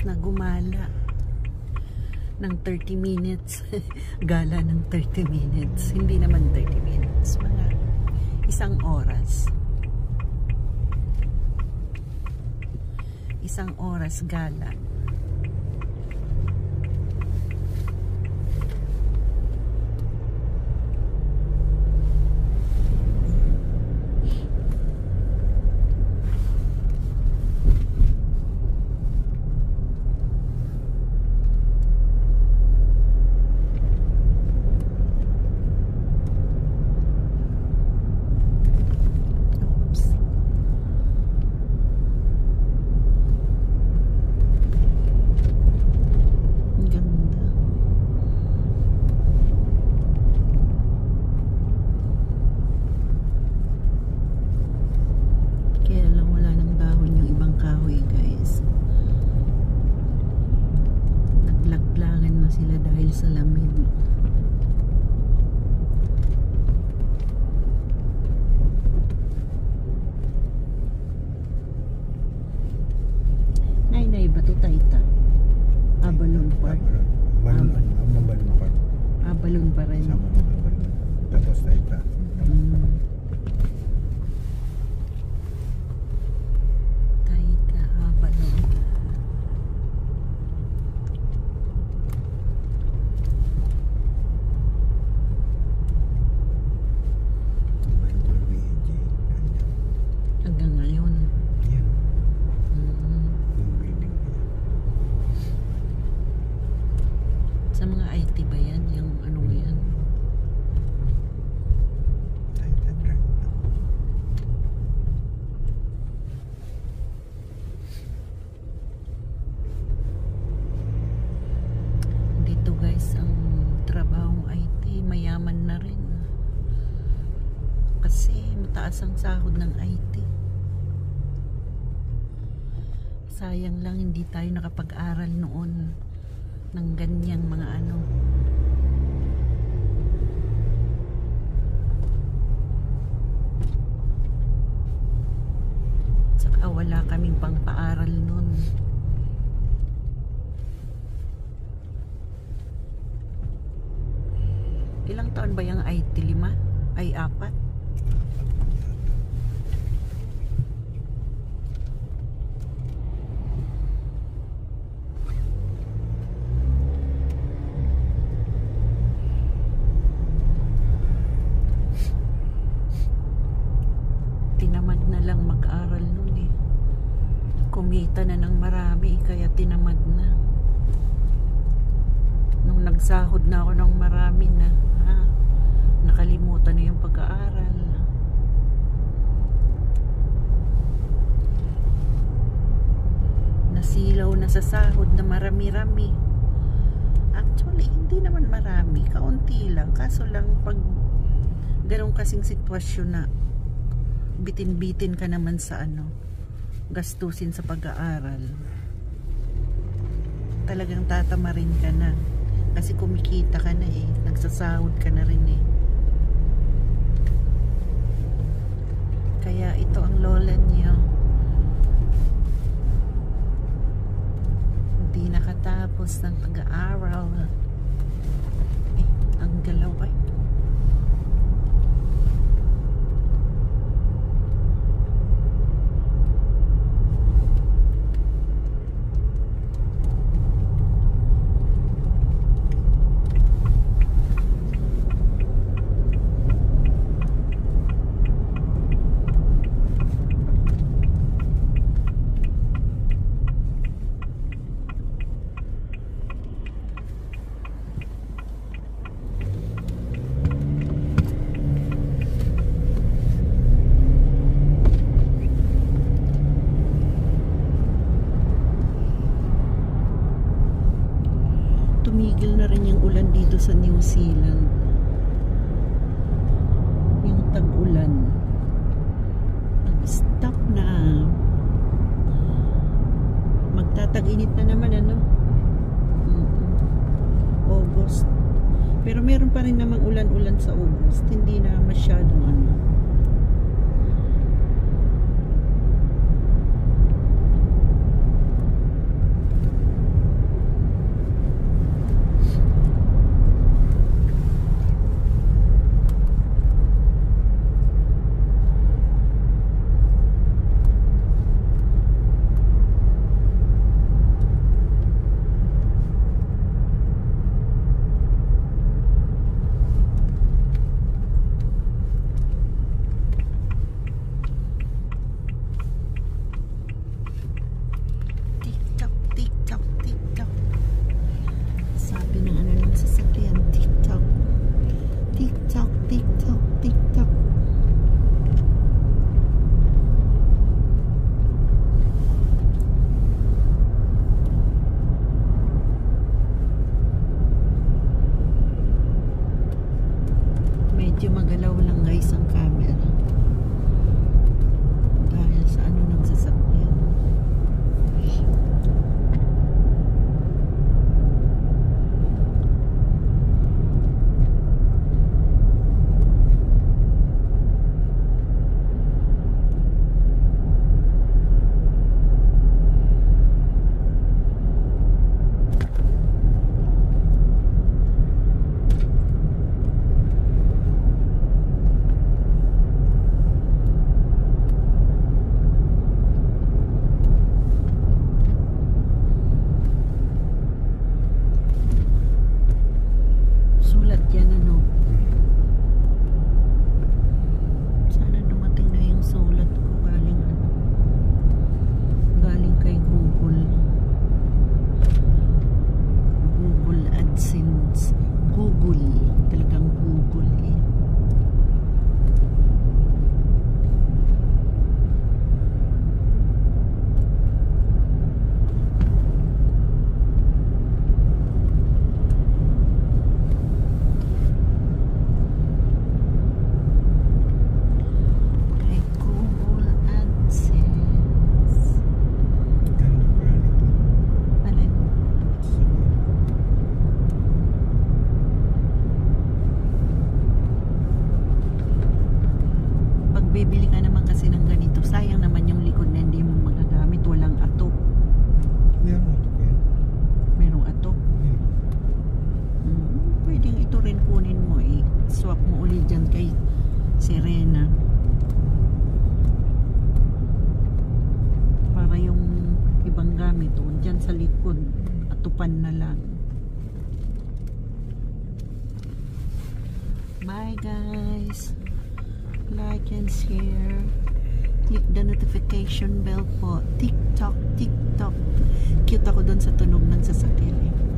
oras na gumala ng 30 minutes. Gala ng 30 minutes. Hindi naman 30 minutes. Mga isang oras. Isang oras gala. Sa lamig. Nay bato tayta. Abalon Park. Abalon Park. Abalon pa rin. Sama ng Abalon. Tapos tayta. Tayta, Abalon. Hanggang ngayon. Yan. Yung building. Sa mga IT ba yan? Yung ano yan? Tayta Drive. Dito guys, ang trabahong IT, mayaman na rin. Kasi mataas ang sahod ng IT. Sayang lang hindi tayo nakapag-aral noon ng ganyang mga ano. Saka wala kaming pang-paaral noon. Ilang taon ba yung IT? 5? Ay 4? Tinamad na lang mag-aral nun eh. Kumita na ng marami kaya tinamad na. Nung nagsahod na ako ng marami na, nakalimutan na yung pag-aaral. Nasilaw na sa sahod na marami-rami. Actually, hindi naman marami. Kaunti lang. Kaso lang pag ganun kasing sitwasyon na bitin-bitin ka naman sa ano, gastusin sa pag-aaral, talagang tatamarin ka na kasi kumikita ka na eh, nagsasahod ka na rin eh. Kaya ito ang lola niyo, hindi nakatapos ng pag-aaral. Ang galaw ay tumigil na rin yung ulan dito sa New Zealand. Yung tag-ulan nag-stop na. Magtatag-init na naman ano, August. Pero meron pa rin namang ulan-ulan sa August. Hindi na masyadong ano. sa likod. Atupan na lang. Bye guys. Like and share. Click the notification bell po. TikTok. Cute ako dun sa tunog ng sasakyan eh.